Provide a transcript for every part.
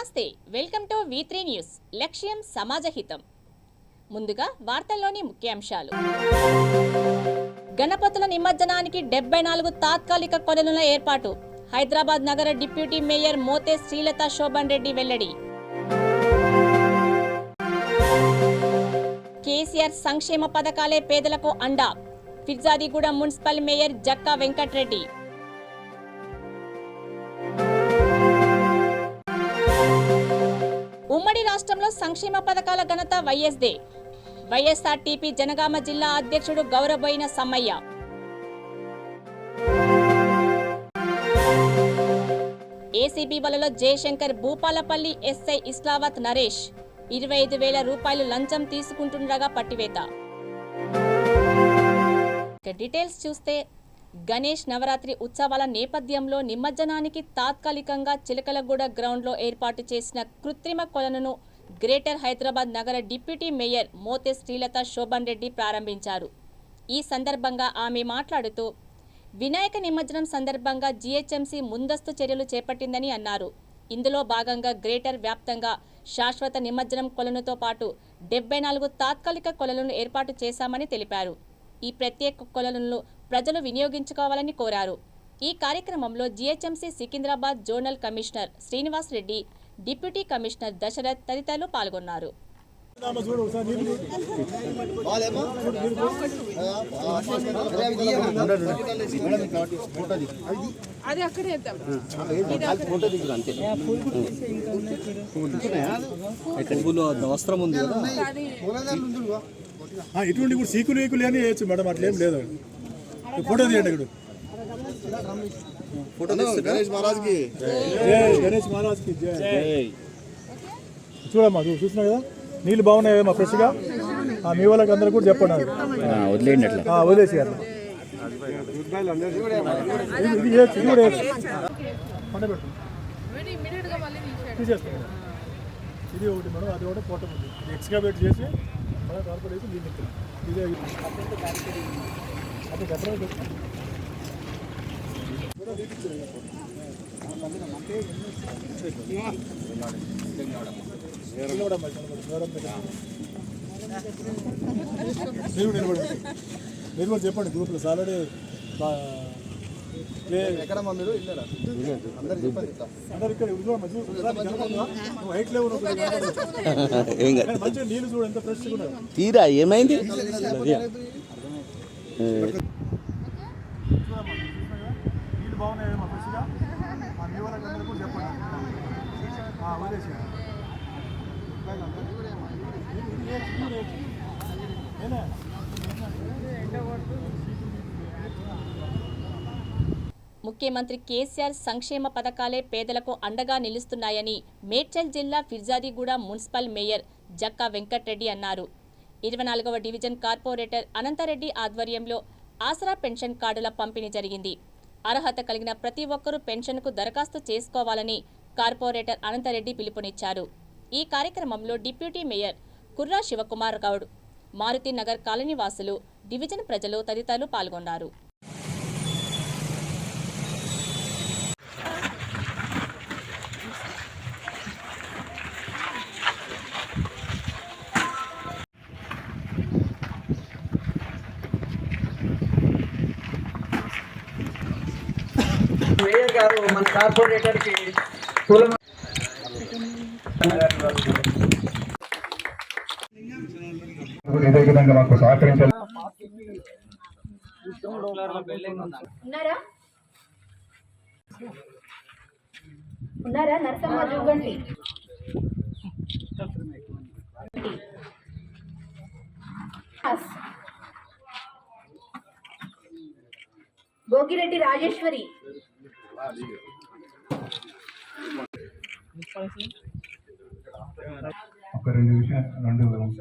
నమస్తే, welcome to V3 news. లక్ష్యం సమాజహితం. ముందుగా వార్తల్లోని ముఖ్యాంశాలు. గణపతుల నిమజ్జనానికి 74 తాత్కాలిక కొలనుల ఏర్పాటు. హైదరాబాద్ నగర డిప్యూటీ మేయర్ మోతే శ్రీలత శోభన్ రెడ్డి వెల్లడి. కేసీఆర్ సంక్షేమ పథకాలే పేదలకు అండా. Peerzadiguda municipal mayor Jakka Venkatreddy. ఉమ్మడి రాష్ట్రంలో సంక్షేమ పథకాల ఘనత వైఎస్దే. వైఎస్ఆర్టీపీ జనగామ జిల్లా అధ్యక్షుడు గౌరబోయిన సమ్మయ్య. ఏసీబీ వలలో జయశంకర్ భూపాలపల్లి ఎస్ఐ ఇస్లావత్ నరేష్ 25,000 రూపాయలు లంచం తీసుకుంటుండగా పట్టివేత. డీటెయిల్స్ చూస్తే, గణేష్ నవరాత్రి ఉత్సవాల నేపథ్యంలో నిమజ్జనానికి తాత్కాలికంగా చిలకలగూడ గ్రౌండ్లో ఏర్పాటు చేసిన కృత్రిమ కొలనును గ్రేటర్ హైదరాబాద్ నగర డిప్యూటీ మేయర్ మోతే శ్రీలత శోభన్ రెడ్డి ప్రారంభించారు. ఈ సందర్భంగా ఆమె మాట్లాడుతూ, వినాయక నిమజ్జనం సందర్భంగా జీహెచ్ఎంసీ ముందస్తు చర్యలు చేపట్టిందని అన్నారు. ఇందులో భాగంగా గ్రేటర్ వ్యాప్తంగా శాశ్వత నిమజ్జనం కొలనుతో పాటు 74 తాత్కాలిక కొలనులను ఏర్పాటు చేశామని తెలిపారు. ఈ ప్రత్యేక కొలనులను ప్రజలు వినియోగించుకోవాలని కోరారు. ఈ కార్యక్రమంలో GHMC Secunderabad zonal commissioner Srinivas Reddy, deputy commissioner Dashrath తదితరులు పాల్గొన్నారు. ఇటువంటి కూడా సీకులు ఏకులు అని వేయచ్చు మేడం, అట్లేం లేదు. ఫోటో తీయండి. ఇక్కడ గణేష్ మహారాజ్ కి జై. చూడమ్మా, చూసినా కదా నీళ్ళు బాగున్నాయి ఫ్రెష్గా. మీ వాళ్ళకి అందరూ కూడా చెప్పండి, వదిలేయండి, అట్లా వదిలేసి అట్లా తీసేస్తాం. ఇది ఒకటి మేడం, అది ఒకటి ఫోటో ఉంది. ఇది ఎక్స్కావేట్ చేసి కార్పొరేట్ వేసి నీళ్ళు ఇదే అది గట్రా మీరు కూడా చెప్పండి గ్రూప్లో. ఆల్రెడీ హైట్ లేవు, మంచిగా నీళ్ళు చూడు ఎంత ఫ్రెష్గా ఉన్నాయి. తీరా ఏమైంది? నీళ్ళు బాగున్నాయి ఫ్రెష్గా. మీ వాళ్ళకి అందరూ కూడా చెప్పండి, వదిలేసి. ముఖ్యమంత్రి కేసీఆర్ సంక్షేమ పథకాలే పేదలకు అండగా నిలుస్తున్నాయని మేడ్చల్ జిల్లా ఫిర్జాదిగూడ మున్సిపల్ మేయర్ జక్కా వెంకట్రెడ్డి అన్నారు. 24వ డివిజన్ కార్పొరేటర్ అనంతరెడ్డి ఆధ్వర్యంలో ఆసరా పెన్షన్ కార్డుల పంపిణీ జరిగింది. అర్హత కలిగిన ప్రతి ఒక్కరూ పెన్షన్కు దరఖాస్తు చేసుకోవాలని కార్పొరేటర్ అనంతరెడ్డి పిలుపునిచ్చారు. ఈ కార్యక్రమంలో డిప్యూటీ మేయర్ కుర్రా శివకుమార్ గౌడ్, మారుతి నగర్ కాలనీ వాసులు, డివిజన్ ప్రజలు తదితరులు పాల్గొన్నారు. మేయర్ గారు మన కార్పొరేటర్ కి ఇదే విధంగా మాకు సహకరించాలి. ఉన్నారా నరసమ్మ జూగండి, భోగిరెడ్డి రాజేశ్వరి, ఒక 2 విషయాలు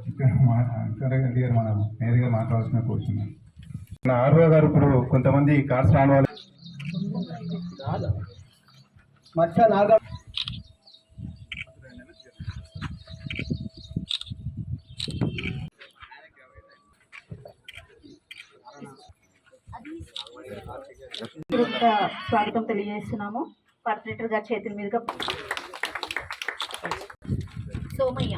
ఇక్కడ మనం నేరుగా మాట్లాడాల్సిన కూర్చున్నాం. మన ఆర్ఓ గారు ఇప్పుడు కొంతమంది కార్స్ రాని వాళ్ళు స్వాగతం తెలియజేస్తున్నాము. కార్పొరేటర్ గారి చేతుల మీదుగా సోమయ్య.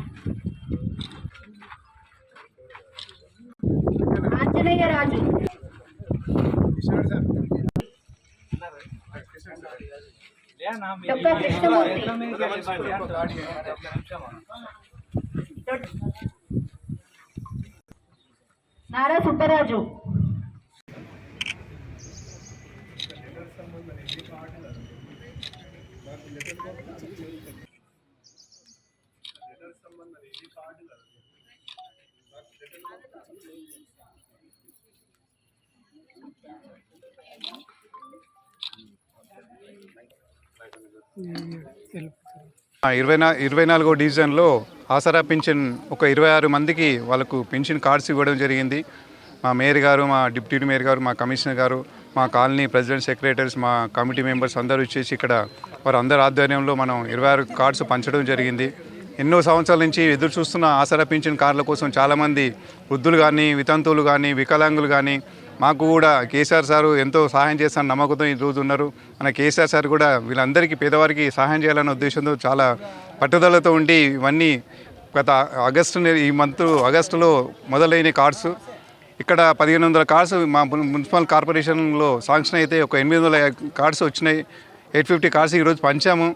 ఆంజనేయ రాజు. డొక్కా కృష్ణమూర్తి. నారా సుబ్బరాజు. ఇరవై 24వ డివిజన్లో ఆసరా పింఛన్ ఒక 26 మందికి వాళ్ళకు పింఛన్ కార్డ్స్ ఇవ్వడం జరిగింది. మా మేయర్ గారు, మా డిప్యూటీ మేయర్ గారు, మా కమిషనర్ గారు, మా కాలనీ ప్రెసిడెంట్ సెక్రటరీస్, మా కమిటీ మెంబర్స్ అందరూ వచ్చేసి ఇక్కడ వారందరి ఆధ్వర్యంలో మనం 26 కార్డ్స్ పంచడం జరిగింది. ఎన్నో సంవత్సరాల నుంచి ఎదురు చూస్తున్న ఆసరా పింఛన్ కార్డుల కోసం చాలామంది వృద్ధులు కానీ, వితంతువులు కానీ, వికలాంగులు కానీ మాకు కూడా కేసీఆర్ సారు ఎంతో సహాయం చేస్తాను నమ్మకంతో ఈరోజు ఉన్నారు. మన కేసీఆర్ సార్ కూడా వీళ్ళందరికీ పేదవారికి సహాయం చేయాలనే ఉద్దేశంతో చాలా పట్టుదలతో ఉండి ఇవన్నీ గత ఈ మంత్ ఆగస్టులో మొదలైన కార్డ్స్. ఇక్కడ 1500 కార్డ్స్ మా మున్సిపల్ కార్పొరేషన్లో శాంక్షన్ అయితే ఒక 800 కార్డ్స్ వచ్చినాయి. 850 కార్డ్స్ ఈరోజు పంచాము.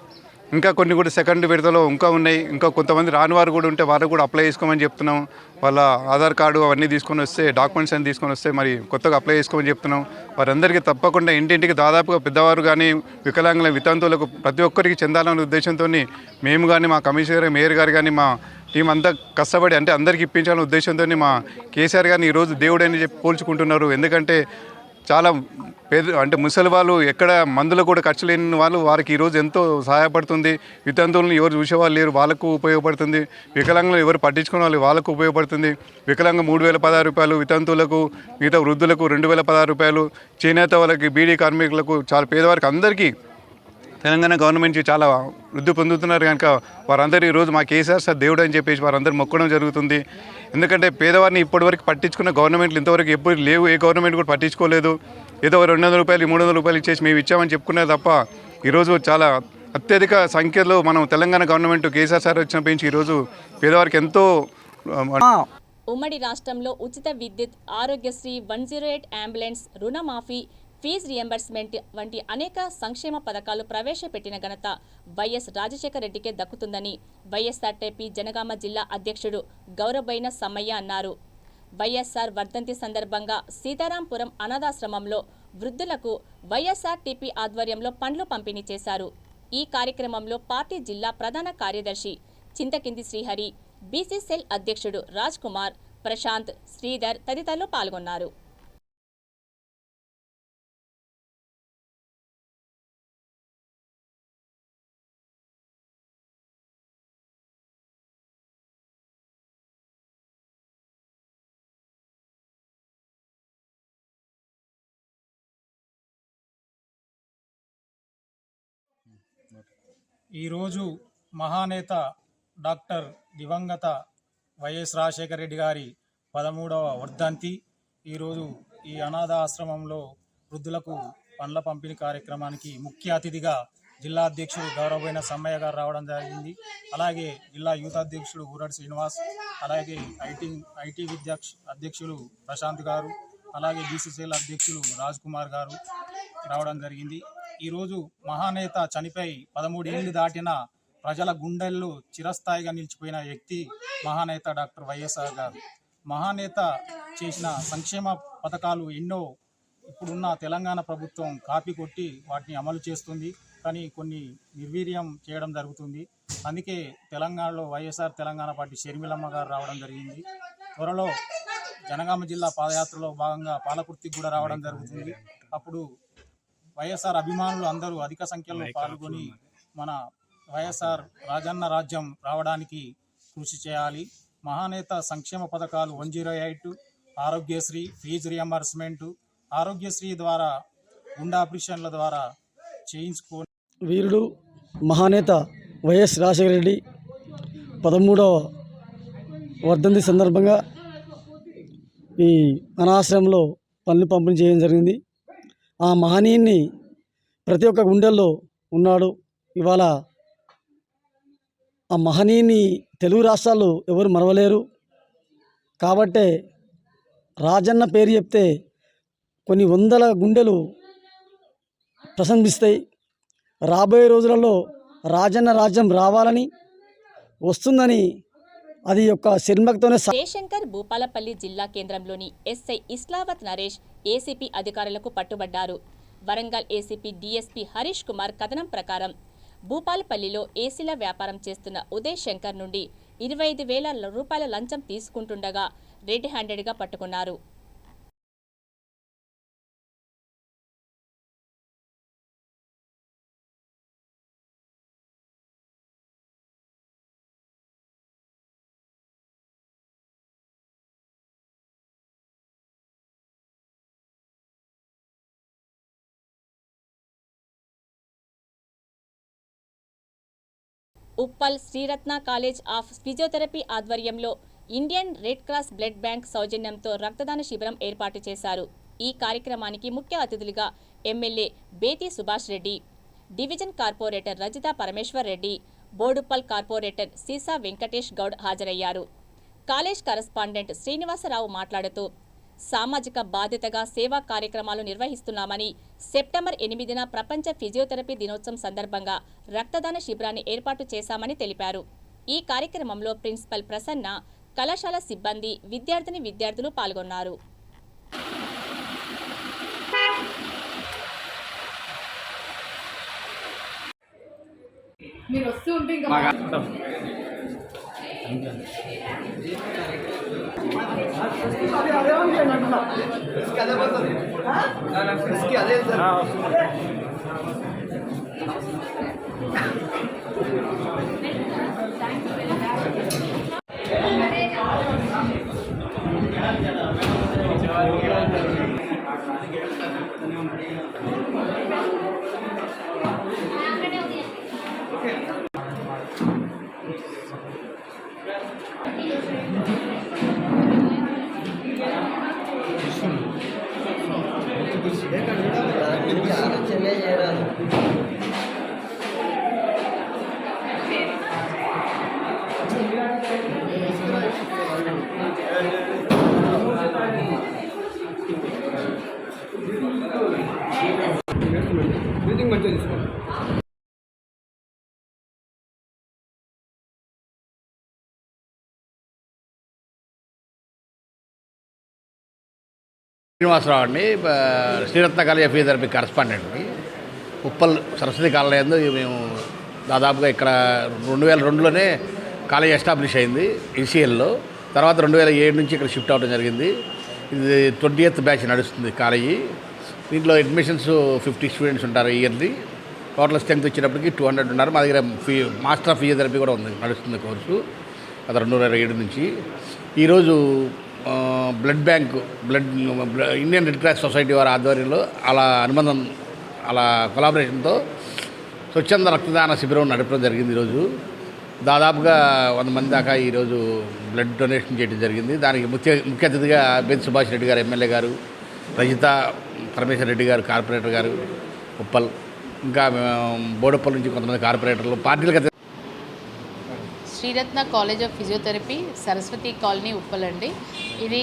ఇంకా కొన్ని కూడా సెకండ్ విడతలో ఇంకా ఉన్నాయి. ఇంకా కొంతమంది రాని వారు కూడా ఉంటే వారు కూడా అప్లై చేసుకోమని చెప్తున్నాం. వాళ్ళ ఆధార్ కార్డు అవన్నీ తీసుకొని వస్తే, డాక్యుమెంట్స్ అన్ని తీసుకొని వస్తే మరి కొత్తగా అప్లై చేసుకోమని చెప్తున్నాం. వారందరికీ తప్పకుండా ఇంటింటికి దాదాపుగా పెద్దవారు కానీ, వికలాంగుల వితంతువులకు ప్రతి ఒక్కరికి చెందాలనే ఉద్దేశంతో మేము కానీ, మా కమిషనర్ మేయర్ గారు కానీ, మా టీం అంతా కష్టపడి అంటే అందరికీ ఇప్పించాలనే ఉద్దేశంతో మా కేసీఆర్ గారిని ఈరోజు దేవుడని చెప్పి పోల్చుకుంటున్నారు. ఎందుకంటే చాలా అంటే ముసలి వాళ్ళు ఎక్కడ మందులు కూడా ఖర్చు లేని వాళ్ళు వారికి ఈరోజు ఎంతో సహాయపడుతుంది. వితంతువులను ఎవరు చూసేవాళ్ళు లేరు, వాళ్ళకు ఉపయోగపడుతుంది. వికలాంగులు ఎవరు పట్టించుకునే వాళ్ళు వాళ్ళకు ఉపయోగపడుతుంది. వికలాంగ 3016 రూపాయలు, వితంతువులకు మిగతా వృద్ధులకు 2016 రూపాయలు, చేనేత వాళ్ళకి, బీడీ కార్మికులకు, చాలా పేదవారికి అందరికీ తెలంగాణ గవర్నమెంట్ చాలా వృద్ధి పొందుతున్నారు కనుక వారందరూ ఈరోజు మా కేసీఆర్ సార్ దేవుడు అని చెప్పేసి వారందరూ మొక్కడం జరుగుతుంది. ఎందుకంటే పేదవారిని ఇప్పటివరకు పట్టించుకున్న గవర్నమెంట్లు ఇంతవరకు ఎప్పుడు లేవు. ఏ గవర్నమెంట్ కూడా పట్టించుకోలేదు. ఏదో 200 రూపాయలు 300 రూపాయలు ఇచ్చేసి మేము ఇచ్చామని చెప్పుకున్నారు తప్ప ఈరోజు చాలా అత్యధిక సంఖ్యలో మనం తెలంగాణ గవర్నమెంట్ కేసీఆర్ సార్ వచ్చినప్పటి నుంచి ఈరోజు పేదవారికి ఎంతో. ఉమ్మడి రాష్ట్రంలో ఉచిత విద్యుత్, ఆరోగ్యశ్రీ, 108 అంబులెన్స్, రుణమాఫీ, ఫీజు రియంబర్స్మెంట్ వంటి అనేక సంక్షేమ పథకాలు ప్రవేశపెట్టిన ఘనత వైఎస్ రాజశేఖర రెడ్డికే దక్కుతుందని వైఎస్ఆర్టీపీ జనగామ జిల్లా అధ్యక్షుడు గౌరబోయిన సమ్మయ్య అన్నారు. వైఎస్ఆర్ వర్ధంతి సందర్భంగా సీతారాంపురం అనాథాశ్రమంలో వృద్ధులకు వైఎస్ఆర్టీపీ ఆధ్వర్యంలో పండ్లు పంపిణీ చేశారు. ఈ కార్యక్రమంలో పార్టీ జిల్లా ప్రధాన కార్యదర్శి చింతకింది శ్రీహరి, బీసీ సెల్ అధ్యక్షుడు రాజ్ కుమార్, ప్రశాంత్, శ్రీధర్ తదితరులు పాల్గొన్నారు. ఈరోజు మహానేత డాక్టర్ దివంగత వైఎస్ రాజశేఖర రెడ్డి గారి 13వ వర్ధంతి. ఈరోజు ఈ అనాథ ఆశ్రమంలో వృద్ధులకు పండ్ల పంపిణీ కార్యక్రమానికి ముఖ్య అతిథిగా జిల్లా అధ్యక్షుడు గౌరవమైన సమ్మయ్య గారు రావడం జరిగింది. అలాగే జిల్లా యూత్ అధ్యక్షుడు ఊరడి శ్రీనివాస్, అలాగే ఐటీ విద్యా అధ్యక్షులు ప్రశాంత్ గారు, అలాగే బీసీసీఎల్ అధ్యక్షులు రాజ్ కుమార్ గారు రావడం జరిగింది. ఈరోజు మహానేత చనిపోయి 13 ఏళ్ళు దాటిన ప్రజల గుండెల్లో చిరస్థాయిగా నిలిచిపోయిన వ్యక్తి మహానేత డాక్టర్ వైఎస్ఆర్ గారు. మహానేత చేసిన సంక్షేమ పథకాలు ఎన్నో ఇప్పుడున్న తెలంగాణ ప్రభుత్వం కాపీ కొట్టి వాటిని అమలు చేస్తుంది, కానీ కొన్ని నిర్వీర్యం చేయడం జరుగుతుంది. అందుకే తెలంగాణలో వైఎస్ఆర్ తెలంగాణ పార్టీ షర్మిలమ్మ గారు రావడం జరిగింది. త్వరలో జనగామ జిల్లా పాదయాత్రలో భాగంగా పాలకుర్తికి కూడా రావడం జరుగుతుంది. అప్పుడు వైఎస్ఆర్ అభిమానులు అందరూ అధిక సంఖ్యలో పాల్గొని మన వైఎస్ఆర్ రాజన్న రాజ్యం రావడానికి కృషి చేయాలి. మహానేత సంక్షేమ పథకాలు 108, ఆరోగ్యశ్రీ, ఫీజు రియంబర్స్మెంట్, ఆరోగ్యశ్రీ ద్వారా గుండె ఆపరేషన్ల ద్వారా చేయించుకొని వీరుడు మహానేత వైఎస్ రాజశేఖర రెడ్డి 13వ వర్ధంతి సందర్భంగా ఈ అనాశ్రమంలో పనులు పంపిణీ చేయడం జరిగింది. ఆ మహనీయుని ప్రతి ఒక్క గుండెల్లో ఉన్నాడు. ఇవాళ ఆ మహనీయుని తెలుగు రాష్ట్రాలు ఎవరు మరవలేరు. కాబట్టే రాజన్న పేరు చెప్తే కొన్ని వందల గుండెలు ప్రశంసిస్తాయి. రాబోయే రోజులలో రాజన్న రాజ్యం రావాలని వస్తుందని అది యొక్క శర్మక్తోనే జయశంకర్ భూపాలపల్లి జిల్లా కేంద్రంలోని ఎస్ఐ ఇస్లావత్ నరేష్ ఏసీపీ అధికారులకు పట్టుబడ్డారు. వరంగల్ ఏసీపీ డీఎస్పీ హరీష్ కుమార్ కథనం ప్రకారం భూపాలపల్లిలో ఏసీల వ్యాపారం చేస్తున్న ఉదయ్ శంకర్ నుండి 25,000 రూపాయల లంచం తీసుకుంటుండగా రెడ్ హ్యాండెడ్గా పట్టుకున్నారు. Uppal Sri Ratna college of physiotherapy ఆధ్వర్యంలో Indian red cross blood bank సౌజన్యంతో రక్తదాన శిబిరం ఏర్పాటు చేశారు. ఈ కార్యక్రమానికి ముఖ్య అతిథులుగా MLA Bethi Subhash Reddy, division corporator Rajitha Parameshwar Reddy, Boduppal corporator Seesa Venkatesh Goud హాజరయ్యారు. కాలేజ్ కరస్పాండెంట్ శ్రీనివాసరావు మాట్లాడుతూ సామాజిక బాధ్యతగా సేవా కార్యక్రమాలు నిర్వహిస్తున్నామని, సెప్టెంబర్ 8న ప్రపంచ ఫిజియోథెరపీ దినోత్సవం సందర్భంగా రక్తదాన శిబిరాన్ని ఏర్పాటు చేశామని తెలిపారు. ఈ కార్యక్రమంలో ప్రిన్సిపల్ ప్రసన్న, కళాశాల సిబ్బంది, విద్యార్థులు పాల్గొన్నారు. మీరు వస్తూ ఉంటే ఇంకా శ్రీనివాసరావు అండి, శ్రీరత్న కాలేజ్ ఫిజియోథెరపీ కరస్పాండెంట్ని. ఉప్పల్ సరస్వతి కాలేజ్ మేము దాదాపుగా ఇక్కడ 2002లోనే కాలేజ్ ఎస్టాబ్లిష్ అయింది ఈసీఎల్లో. తర్వాత 2007 నుంచి ఇక్కడ షిఫ్ట్ అవ్వడం జరిగింది. ఇది 20th బ్యాచ్ నడుస్తుంది కాలేజీ. దీంట్లో అడ్మిషన్స్ 50 స్టూడెంట్స్ ఉంటారు ఇయర్లీ. టోటల్ స్ట్రెంగ్త్ వచ్చేటప్పటికి 200 ఉన్నారు. మా దగ్గర మాస్టర్ ఆఫ్ ఫిజియోథెరపీ కూడా ఉంది, నడుస్తుంది కోర్సు. అది 2027 నుంచి. ఈరోజు blood bank Indian red cross society వారి ఆధ్వర్యంలో అలా కొలాబరేషన్తో స్వచ్ఛంద రక్తదాన శిబిరం నడపడం జరిగింది. ఈరోజు దాదాపుగా 100 మంది దాకా ఈరోజు బ్లడ్ డొనేషన్ చేయడం జరిగింది. దానికి ముఖ్య అతిథిగా బేతి సుభాష్ రెడ్డి గారు, ఎమ్మెల్యే గారు, రజితా పరమేశ్వర్ రెడ్డి గారు, కార్పొరేటర్ గారు ఉప్పల్, ఇంకా బోడుప్పల్ నుంచి కొంతమంది కార్పొరేటర్లు, పార్టీలకు. Sriratna college of physiotherapy, Saraswati colony, Uppal అండి. ఇది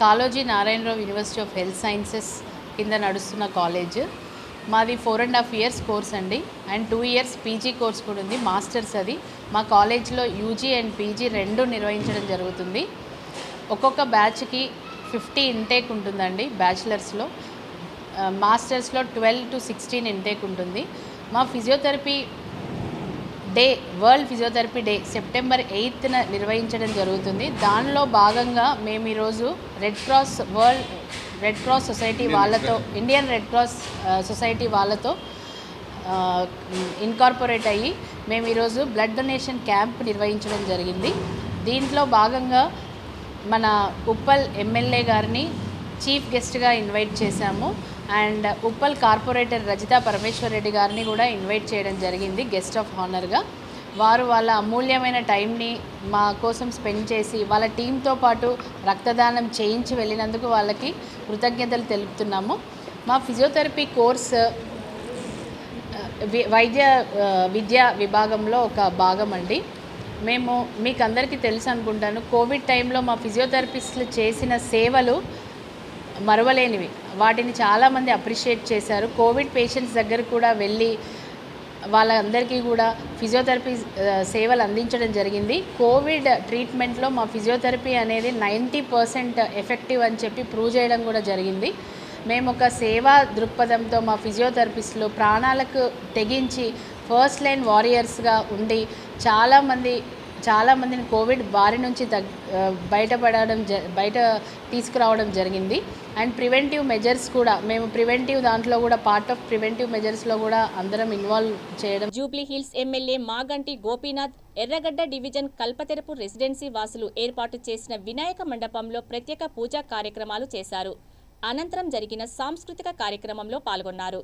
Kaloji Narayanarao university of health sciences కింద నడుస్తున్న కాలేజ్. మాది 4.5 years కోర్స్ అండి, అండ్ 2 years పీజీ కోర్స్ కూడా ఉంది, మాస్టర్స్. అది మా కాలేజ్లో యూజీ అండ్ పీజీ రెండు నిర్వహించడం జరుగుతుంది. ఒక్కొక్క బ్యాచ్కి 50 ఇంటేక్ ఉంటుందండి బ్యాచిలర్స్లో. మాస్టర్స్లో 12 to 16 ఇంటేక్ ఉంటుంది. మా physiotherapy day, world physiotherapy day September 8న నిర్వహించడం జరుగుతుంది. దానిలో భాగంగా మేము ఈరోజు వరల్డ్ రెడ్ క్రాస్ సొసైటీ వాళ్ళతో, ఇండియన్ రెడ్ క్రాస్ సొసైటీ వాళ్ళతో ఇన్కార్పొరేట్ అయ్యి మేము ఈరోజు బ్లడ్ డొనేషన్ క్యాంప్ నిర్వహించడం జరిగింది. దీంట్లో భాగంగా మన ఉప్పల్ ఎమ్మెల్యే గారిని చీఫ్ గెస్ట్గా ఇన్వైట్ చేశాము. అండ్ ఉప్పల్ కార్పొరేటర్ రజితా పరమేశ్వర్ రెడ్డి గారిని కూడా ఇన్వైట్ చేయడం జరిగింది గెస్ట్ ఆఫ్ హానర్గా. వారు వాళ్ళ అమూల్యమైన టైంని మా కోసం స్పెండ్ చేసి వాళ్ళ టీంతో పాటు రక్తదానం చేయించి వెళ్ళినందుకు వాళ్ళకి కృతజ్ఞతలు తెలుపుతున్నాము. మా ఫిజియోథెరపీ కోర్స్ విద్యా విభాగంలో ఒక భాగం అండి. మేము మీకు అందరికీ తెలుసు అనుకుంటాను, కోవిడ్ టైంలో మా ఫిజియోథెరపిస్టులు చేసిన సేవలు మరవలేనివి. వాటిని చాలామంది అప్రిషియేట్ చేశారు. కోవిడ్ పేషెంట్స్ దగ్గర కూడా వెళ్ళి వాళ్ళందరికీ కూడా ఫిజియోథెరపీ సేవలు అందించడం జరిగింది. కోవిడ్ ట్రీట్మెంట్లో మా ఫిజియోథెరపీ అనేది 90% ఎఫెక్టివ్ అని చెప్పి ప్రూవ్ చేయడం కూడా జరిగింది. మేము ఒక సేవా దృక్పథంతో మా ఫిజియోథెరపిస్టులు ప్రాణాలకు తెగించి ఫస్ట్ లైన్ వారియర్స్గా ఉండి చాలామందిని కోవిడ్ బారి నుంచి బయట తీసుకురావడం జరిగింది. అండ్ ప్రివెంటివ్ మెజర్స్ కూడా మేము దాంట్లో కూడా పార్ట్ ఆఫ్ ప్రివెంటివ్ మెజర్స్లో కూడా అందరం ఇన్వాల్వ్ చేయడం. Jubilee hills MLA Maganti Gopinath ఎర్రగడ్డ డివిజన్ కల్పతెరపు రెసిడెన్సీ వాసులు ఏర్పాటు చేసిన వినాయక మండపంలో ప్రత్యేక పూజా కార్యక్రమాలు చేశారు. అనంతరం జరిగిన సాంస్కృతిక కార్యక్రమంలో పాల్గొన్నారు.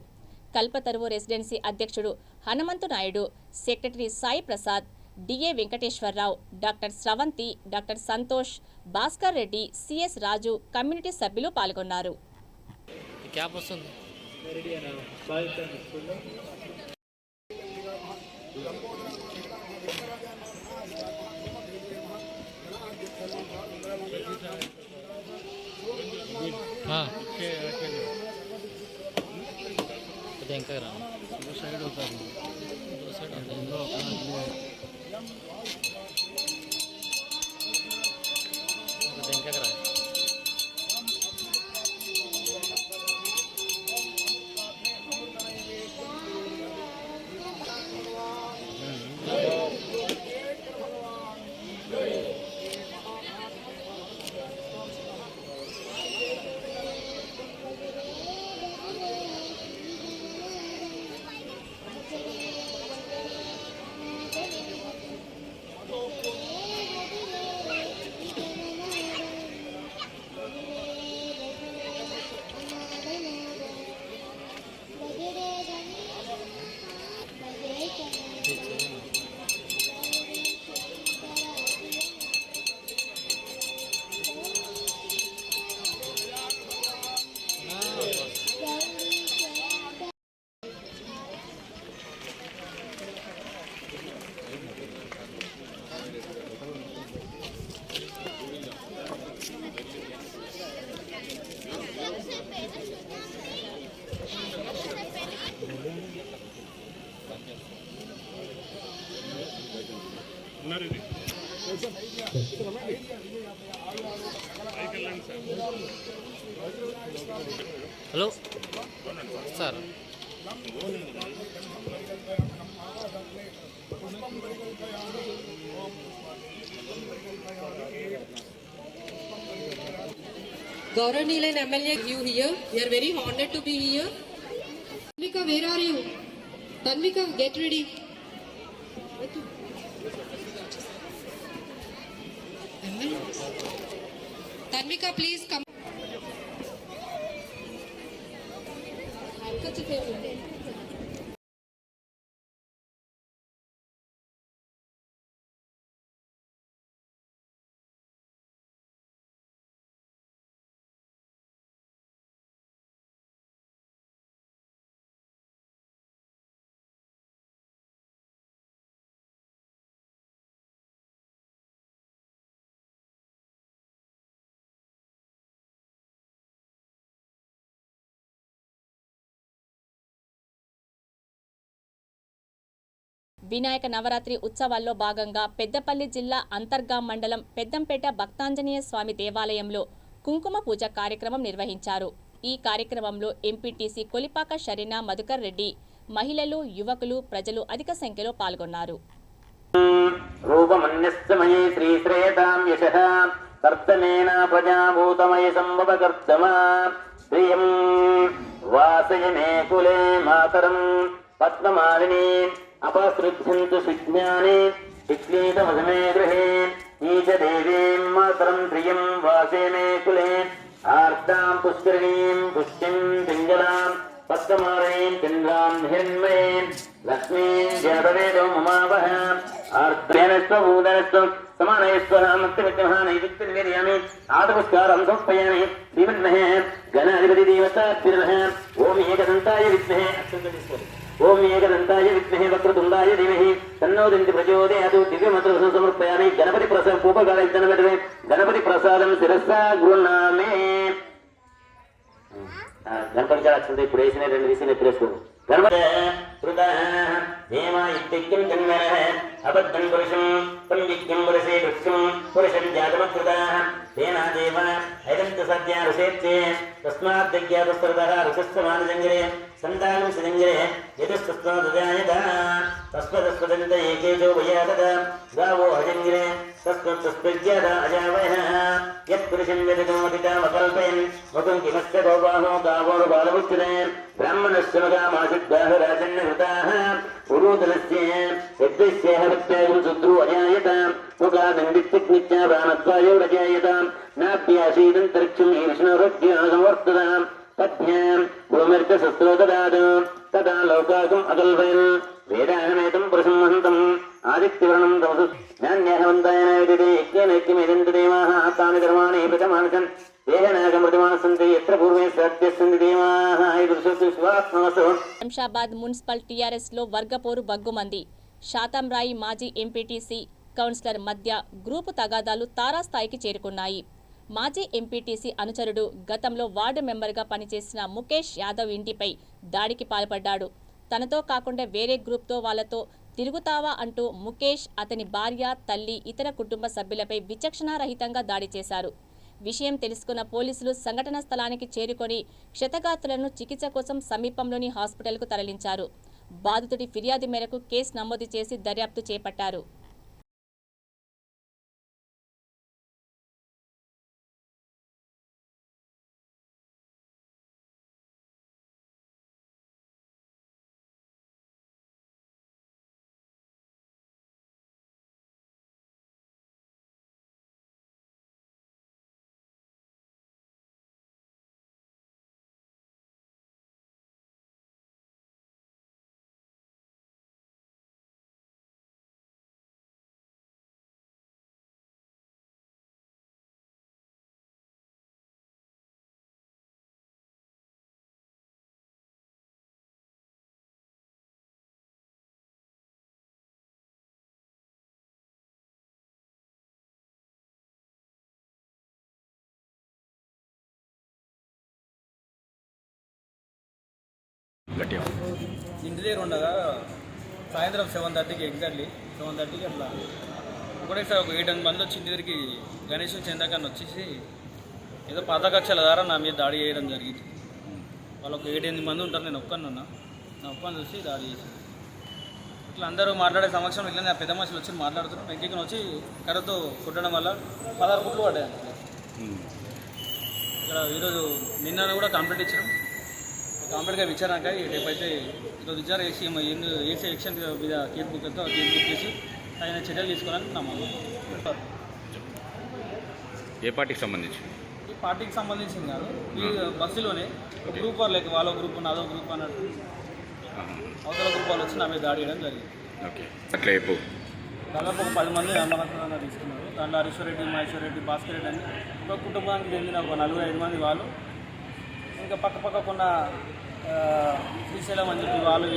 కల్పతరువు రెసిడెన్సీ అధ్యక్షుడు Hanumanthu Naidu, secretary Sai Prasad, D A Venkateswara Rao, doctor Sravanthi, doctor Santosh, Bhaskar Reddy, C S Raju, community సభ్యులు పాల్గొన్నారు. హలో సార్, గౌరవనీయులైన MLA you here. We are very honored to be here. Tanvika, where are you? Tanvika, get ready. Tanvika, please come. Vinayaka Navaratri ఉత్సవాల్లో భాగంగా పెద్దపల్లి జిల్లా అంతర్గాం మండలం పెద్దంపేట భక్తాంజనేయ స్వామి దేవాలయంలో కుంకుమ పూజ కార్యక్రమం నిర్వహించారు. ఈ కార్యక్రమంలో ఎంపీటీసీ కొలిపాక షరీనా మధుకర్ రెడ్డి, మహిళలు, యువకులు, ప్రజలు అధిక సంఖ్యలో పాల్గొన్నారు. अपसृध्यन्तु सुज्ञाने चिक्लीतमधमे गृहे ईश देवीं मातरं प्रियं वासे मे कुले आर्तां पुष्करिणीं पुष्टिं पिङ्गलां पद्ममालीं चन्द्रां हिरण्मयीं लक्ष्मीं जगवेदो ममावह आर्द्रेणस्वभूतनस्व समानयस्वः मत्तमित्यमहानैवित्तिर्वेदयामि आदपुष्कारं समर्पयामि श्रीमन्महे गणाधिपतिदेवताभ्यर्नमः ओम एकदन्ताय विद्महे ఓం ఏకదంతాయ విద్మహే వక్రతుండాయ ధీమహి తన్నో దంతి ప్రచోదయాత్. దివ్యమంత్రం సమర్పయామి. గణపతి ప్రసాదం పూపగాళించన పెట్టే గణపతి ప్రసాదం శిరస్సా గృహ్ణామే. గణపతి చాలు ఇప్పుడు వేసిన 2 విషయాలు ఎప్పుడు వేసుకోండి. గణపతి హేమాయిత్యం జన్మన అబద్ధం పురుషం పండిత్యం పురుషే వృక్షం పురుషం జాతమకృత తేనాదేవ ఐదంత సద్యా ఋషేత్యే తస్మాత్ జ్ఞాతస్తరతః ఋషస్సమానజంగరే సంతానం సజంగరే యతస్తస్మాదజాయత తస్మదస్మదంత ఏకేజో వయాతత గావో అజంగరే తస్మజ్ఞాత అజావయః యత్పురుషం యతమోదితామకల్పయన్ వతం కిమస్య గోపాహో గావోరు బాలముచ్యతే బ్రాహ్మణస్య మగామాసిద్ధాః రాజన్న హృతాః పురోదలస్య యద్వస్యేహ విత్యాగం శుద్రో అజాయత ముఖాదండిత్యగ్నిత్యా ప్రాణత్వాయోరజాయత నాప్యాసీదంతరిక్షం ఈర్ష్ణోరజ్ఞాసంవర్తత తజ్ఞాం భూమిర్గశస్త్రో దదాతు తదా లోకాకం అకల్పయన్ వేదాహమేతం ప్రసంహంతం ఆదిత్యవర్ణం తమసు జ్ఞాన్యాహవంతాయనైతే యజ్ఞనైక్యమేదంత దేవాః తాని కర్మాణి ప్రథమానసన్ దేహనాగమృతమానసంతే యత్ర పూర్వే సత్యస్సంతి దేవాః ఐదుర్షు స్వాత్మవసు. శంషాబాద్ మున్సిపల్ టీఆర్ఎస్లో వర్గపోరు బగ్గుమంది. శాతంరాయి మాజీ ఎంపీటీసీ కౌన్సిలర్ మధ్య గ్రూపు తగాదాలు తారాస్థాయికి చేరుకున్నాయి. మాజీ ఎంపీటీసీ అనుచరుడు గతంలో వార్డు మెంబర్గా పనిచేసిన ముఖేష్ యాదవ్ ఇంటిపై దాడికి పాల్పడ్డాడు. తనతో కాకుండా వేరే గ్రూప్తో వాళ్లతో తిరుగుతావా అంటూ ముఖేష్, అతని భార్య, తల్లి, ఇతర కుటుంబ సభ్యులపై విచక్షణారహితంగా దాడి చేశారు. విషయం తెలుసుకున్న పోలీసులు సంఘటనా స్థలానికి చేరుకొని క్షతగాత్రులను చికిత్స కోసం సమీపంలోని హాస్పిటల్కు తరలించారు. బాధితుడి ఫిర్యాదు మేరకు కేసు నమోదు చేసి దర్యాప్తు చేపట్టారు. ఇంటి దగ్గర ఉండగా సాయంత్రం 7:30కి ఎగ్జాక్ట్లీ 7:30కి అట్లా ఒకటేసారి ఒక 7-8 మంది వచ్చి ఇంటి దగ్గరికి గణేష్ చందాకని వచ్చేసి ఏదో పాత కక్షల ద్వారా నా మీద దాడి చేయడం జరిగింది. వాళ్ళు ఒక 7-8 మంది ఉంటారు, నేను ఒక్కనున్నా. నా ఒక్కని చూసి దాడి చేసింది. ఇట్లా అందరూ మాట్లాడే సమక్షంలో ఇట్లా నా పెద్ద మనుషులు వచ్చి మాట్లాడుతున్నాం. వెంకీకి వచ్చి కర్రతో కొట్టడం వల్ల 16 కుట్లు పడ్డాయి. ఇక్కడ ఈరోజు నిన్న కూడా కంప్లైంట్ ఇచ్చడం, కంప్లీట్గా విచారణ రేపైతే ఈరోజు విచారణ చేసి ఏసీ ఎలక్షన్ మీద కేసు బుక్ అయితే కేసు బుక్ చేసి ఆయన చర్యలు తీసుకోవాలని నమ్మకం. ఏ పార్టీకి సంబంధించి? ఈ పార్టీకి సంబంధించింది కాదు, ఈ బస్సులోనే ఒక గ్రూప్ వాళ్ళు లేక వాళ్ళ గ్రూప్ నాదో గ్రూప్ అన్నట్టు అవతల గ్రూప్ వాళ్ళు వచ్చి నా మీద దాడి చేయడం జరిగింది. ఓకే, అట్లా చెప్పు. దాదాపు ఒక 10 మంది అమ్మకంగా తీసుకున్నారు. దాంట్లో హరీశ్వరరెడ్డి, మహేశ్వరరెడ్డి, భాస్కర్ రెడ్డి అని ఒక కుటుంబానికి చెందిన ఒక 4-5 మంది వాళ్ళు, ఇంకా పక్కకున్న శ్రీశైలం అని చెప్పి వాళ్ళు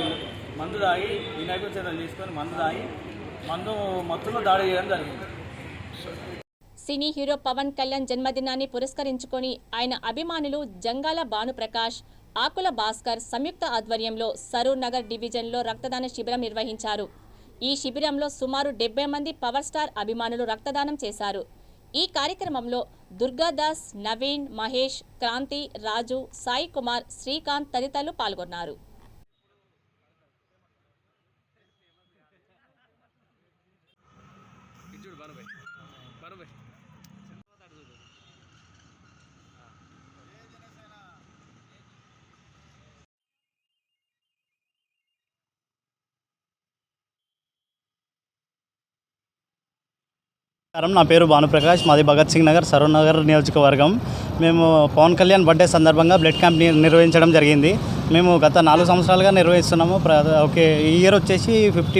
మందు తాగి వినాయకుడి చర్యలు తీసుకొని మందు మొత్తంలో దాడి చేయడం జరిగింది. సినీ హీరో పవన్ కళ్యాణ్ జన్మదినాన్ని పురస్కరించుకొని ఆయన అభిమానులు జంగాల భానుప్రకాష్, ఆకుల భాస్కర్ సంయుక్త ఆధ్వర్యంలో సరూర్ నగర్ డివిజన్లో రక్తదాన శిబిరం నిర్వహించారు. ఈ శిబిరంలో సుమారు 70 మంది పవర్ స్టార్ అభిమానులు రక్తదానం చేశారు. ఈ కార్యక్రమంలో దుర్గాదాస్, నవీన్, మహేష్, క్రాంతి, రాజు, సాయి కుమార్, శ్రీకాంత్ తదితరులు పాల్గొన్నారు. నా పేరు భానుప్రకాష్, మాది భగత్ సింగ్ నగర్, సరూర్ నగర్ నియోజకవర్గం. మేము పవన్ కళ్యాణ్ బర్త్డే సందర్భంగా బ్లడ్ క్యాంప్ నిర్వహించడం జరిగింది. మేము గత 4 సంవత్సరాలుగా నిర్వహిస్తున్నాము. ఓకే, ఈ ఇయర్ వచ్చేసి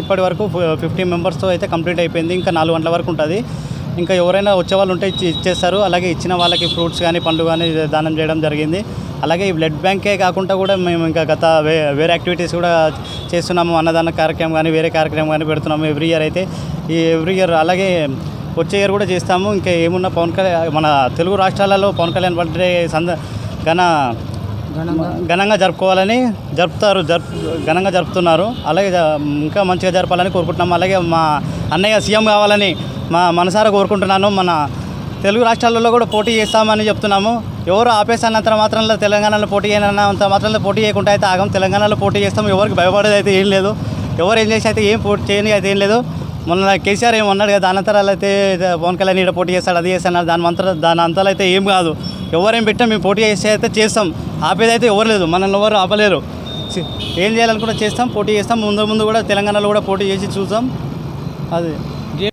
ఇప్పటి వరకు 50 మెంబర్స్తో అయితే కంప్లీట్ అయిపోయింది. ఇంకా 4 గంటల వరకు ఉంటుంది. ఇంకా ఎవరైనా వచ్చేవాళ్ళు ఉంటే ఇచ్చేస్తారు. అలాగే ఇచ్చిన వాళ్ళకి ఫ్రూట్స్ కానీ పండ్లు కానీ దానం చేయడం జరిగింది. అలాగే ఈ బ్లడ్ బ్యాంకే కాకుండా కూడా మేము ఇంకా గత వేరే యాక్టివిటీస్ కూడా చేస్తున్నాము. అన్నదాన కార్యక్రమం కానీ వేరే కార్యక్రమం కానీ పెడుతున్నాము ఎవ్రీ ఇయర్. అయితే ఈ ఎవ్రీ ఇయర్ అలాగే వచ్చే ఇయర్ కూడా చేస్తాము. ఇంకా ఏమున్నా పవన్ కళ్యాణ్ మన తెలుగు రాష్ట్రాలలో పవన్ కళ్యాణ్ బర్త్డే ఘనంగా జరుపుకోవాలని ఘనంగా జరుపుతున్నారు. అలాగే ఇంకా మంచిగా జరపాలని కోరుకుంటున్నాము. అలాగే మా అన్నయ్య సీఎం కావాలని మనసారా కోరుకుంటున్నాను. మన తెలుగు రాష్ట్రాలలో కూడా పోటీ చేస్తామని చెప్తున్నాము. ఎవరు ఆపేసానంత మాత్రంలో తెలంగాణలో పోటీ చేయనంత మాత్రంలో పోటీ చేయకుండా అయితే ఆగం. తెలంగాణలో పోటీ చేస్తాము. ఎవరికి భయపడేది అయితే ఏం లేదు. ఎవరు ఏం చేసి అయితే ఏం పోటీ చేయని అయితే ఏం లేదు. మొన్న కేసీఆర్ ఏమన్నాడు కదా, దాని అంతరాలు అయితే పవన్ కళ్యాణ్ ఇక్కడ పోటీ చేస్తాడు, అది చేస్తాడు, దాని అంతరాలు అయితే ఏం కాదు. ఎవరేం పెట్టా మేము పోటీ చేస్తే అయితే చేస్తాం. ఆపేదైతే ఎవరు లేదు, మనల్ని ఎవరు ఆపలేరు. ఏం చేయాలనుకుంటే చేస్తాం, పోటీ చేస్తాం. ముందు కూడా తెలంగాణలో కూడా పోటీ చేసి చూస్తాం. అది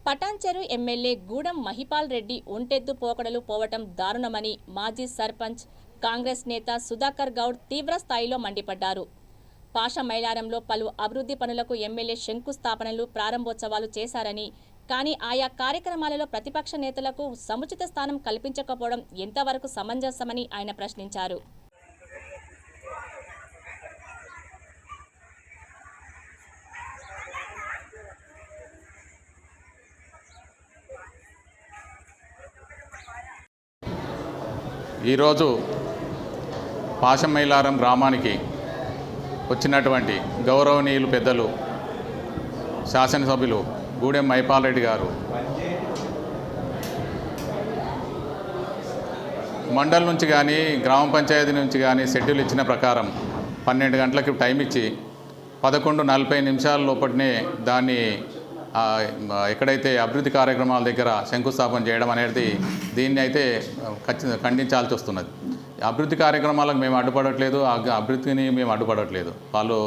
పటాన్చెరు ఎమ్మెల్యే గూడెం మహిపాల్ రెడ్డి ఒంటెద్దు పోకడలు పోవటం దారుణమని మాజీ సర్పంచ్ కాంగ్రెస్ నేత సుధాకర్ గౌడ్ తీవ్ర స్థాయిలో మండిపడ్డారు. పాష మైలారంలో పలు అభివృద్ధి పనులకు ఎమ్మెల్యే శంకుస్థాపనలు ప్రారంభోత్సవాలు చేశారని, కానీ ఆయా కార్యక్రమాలలో ప్రతిపక్ష నేతలకు సముచిత స్థానం కల్పించకపోవడం ఎంతవరకు సమంజసమని ఆయన ప్రశ్నించారు. ఈరోజు పాశమైలారం గ్రామానికి వచ్చినటువంటి గౌరవనీయులు పెద్దలు శాసనసభ్యులు గూడెం మహిపాల్ రెడ్డి గారు మండల్ నుంచి కానీ గ్రామ పంచాయతీ నుంచి కానీ షెడ్యూల్ ఇచ్చిన ప్రకారం 12 గంటలకి టైం ఇచ్చి 11:40 లోపటినే దాన్ని ఎక్కడైతే అభివృద్ధి కార్యక్రమాల దగ్గర శంకుస్థాపన చేయడం అనేది దీన్ని అయితే ఖండించాల్సి వస్తున్నది. అభివృద్ధి కార్యక్రమాలకు మేము అడ్డుపడట్లేదు, అభివృద్ధిని మేము అడ్డుపడట్లేదు. వాళ్ళు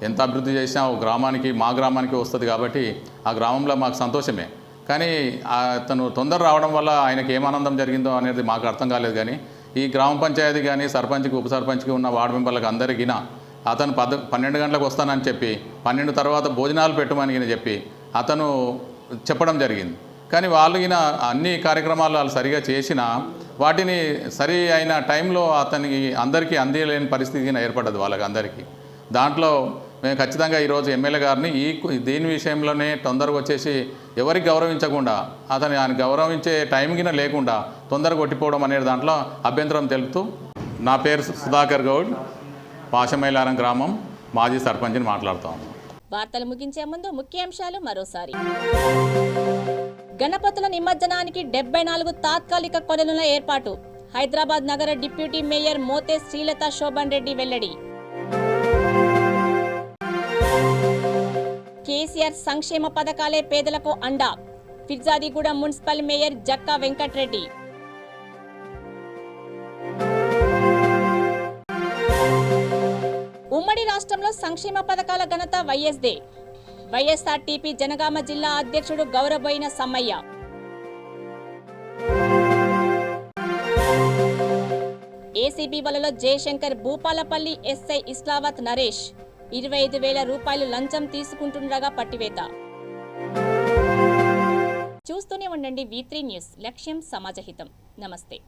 ఎంత అభివృద్ధి చేసినా గ్రామానికి మా గ్రామానికి వస్తుంది కాబట్టి ఆ గ్రామంలో మాకు సంతోషమే. కానీ అతను తొందర రావడం వల్ల ఆయనకి ఏం ఆనందం జరిగిందో అనేది మాకు అర్థం కాలేదు. కానీ ఈ గ్రామ పంచాయతీ కానీ సర్పంచ్కి ఉప సర్పంచ్కి ఉన్న వార్డు మెంబర్లకు అందరికీ అతను 12 గంటలకు వస్తానని చెప్పి 12 తర్వాత భోజనాలు పెట్టమని చెప్పి అతను చెప్పడం జరిగింది. కానీ వాళ్ళు అన్ని కార్యక్రమాలు వాళ్ళు సరిగా చేసినా వాటిని సరి అయిన టైంలో అతనికి అందరికీ అందియలేని పరిస్థితి ఏర్పడ్డది వాళ్ళకి అందరికీ. దాంట్లో మేము ఖచ్చితంగా ఈరోజు ఎమ్మెల్యే గారిని దీని విషయంలోనే తొందరగా వచ్చేసి ఎవరికి గౌరవించకుండా ఆయన గౌరవించే టైం కింద లేకుండా తొందరగా కొట్టిపోవడం అనే దాంట్లో అభ్యంతరం తెలుపుతూ, నా పేరు సుధాకర్ గౌడ్, పాశమైలారం గ్రామం మాజీ సర్పంచ్ని మాట్లాడుతాము. వార్తలు ముగించే ముందు ముఖ్యాంశాలు మరోసారి. గణపతుల నిమజ్జనానికి 74 తాత్కాలిక కొలనుల ఏర్పాటు. హైదరాబాద్ నగర డిప్యూటీ మేయర్ మోతే శ్రీలత శోభన్ రెడ్డి వెల్లడి. కేసీఆర్ సంక్షేమ పథకాలే పేదలకు అండా. Peerzadiguda municipal mayor Jakka Venkatreddy. ఉమ్మడి రాష్ట్రంలో సంక్షేమ పథకాల ఘనత వైఎస్దే. వైఎస్ఆర్టీపీ జనగామ జిల్లా అధ్యక్షుడు గౌరబోయిన సమ్మయ్య. ఏసీబీ వలలో జయశంకర్ భూపాలపల్లి ఎస్ఐ ఇస్లావత్ నరేష్ 25,000 రూపాయలు లంచం తీసుకుంటుండగా పట్టివేత. చూస్తూనే ఉండండి V3 న్యూస్, లక్ష్యం సమాజహితం. నమస్తే.